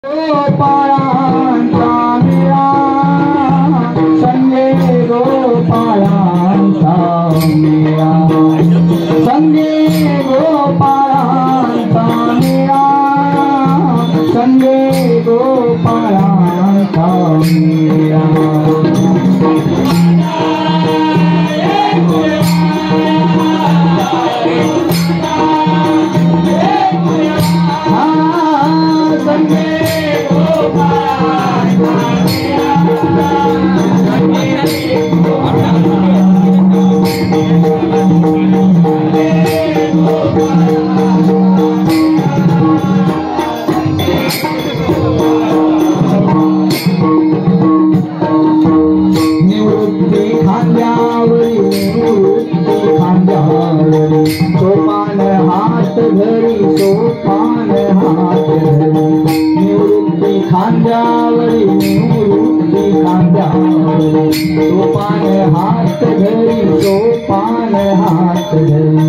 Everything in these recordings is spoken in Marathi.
गोपाळांचा मेळा संगे गोपाळांचा मेळा संगे गोपाळांचा मेळा संगे गोपाळांचा मेळा सोपान हात धरी सोपान हात धरी निवृत्ती खांद्यावरी निवृत्ती खांद्यावरी सोपान हात धरी सोपान हात धरी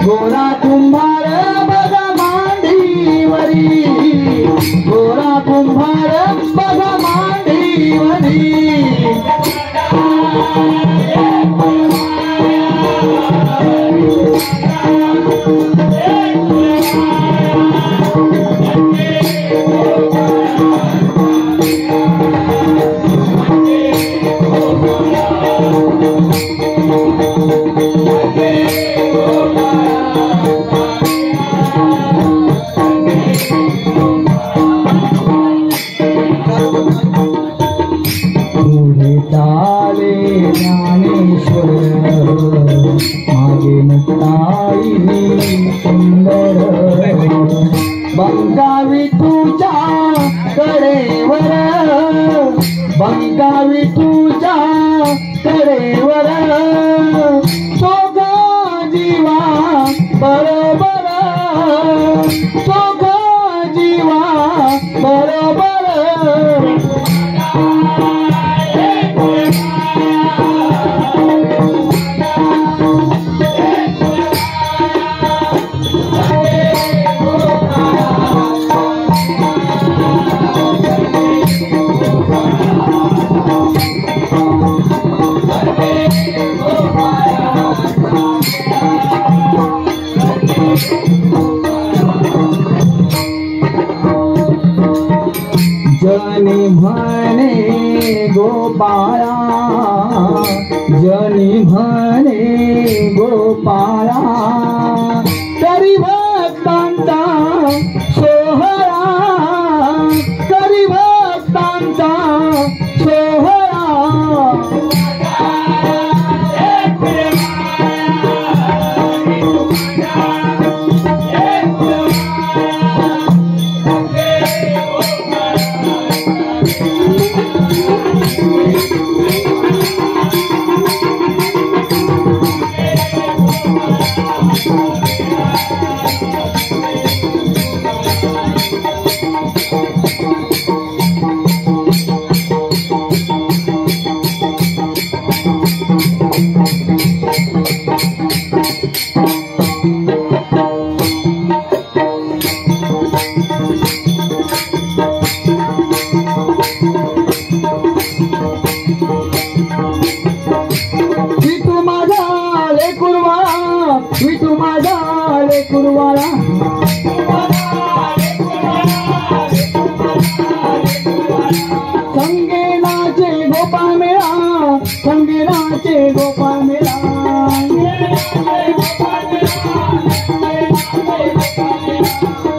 गोरा कुंभार बघा मांडीवरी गोरा कुंभार बघा मांडीवरी ज्ञानेश्वर मागे मुक्ताई सुंदर बंगावी तुझ्या कडेवर बंगावी तुझ्या कडेवर सोग जीवा बरोबर सोग जीवा बरोबर जनी म्हणे गोपाळा जनी म्हणे गोपाळा करी भक्तांचा सोहळा करी भक्तांचा सोहळा कुरवाला संगे नाचे गोपाळ मेळा संगे नाचे गोपाळ मेळा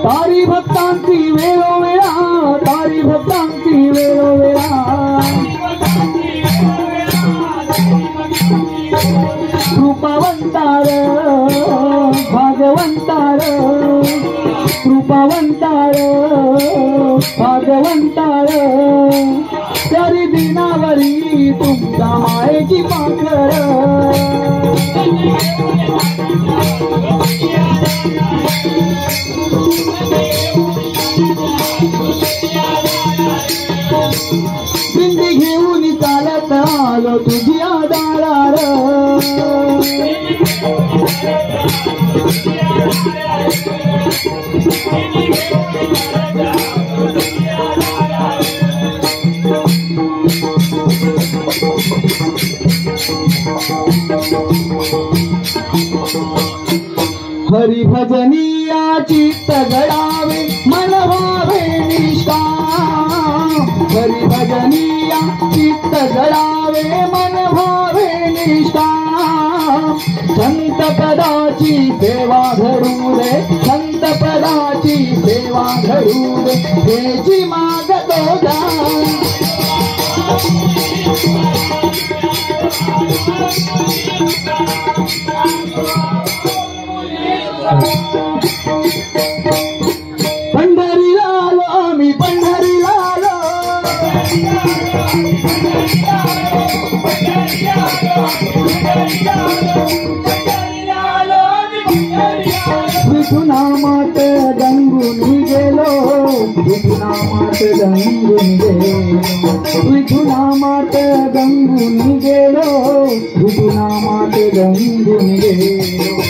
तारी भक्तांची वेळोवेळा तारी भक्तांची वेळोवेळा कृपावंतार भागवंतार कृपावंतार भागवंतार तरी दिनावरी तुमच्या मायेची पाखर बिंदी घेऊन चालत आलो तुझ्या दारार Thank you. भजनीया चित्त घडावे मन व्हावे निष्काम हरी भजनीया चित्त घडावे मन व्हावे निष्काम संत पदाची सेवा धरू रे संत पदाची सेवा धरू रे हेची मागतो दान पंढरीला आलो आम्ही पंढरीला आलो विठुनामात गंगून गेलो विठुनामात गंगून गेलो विठुनामात गंगून गेलो विठुनामात गंगून गेलो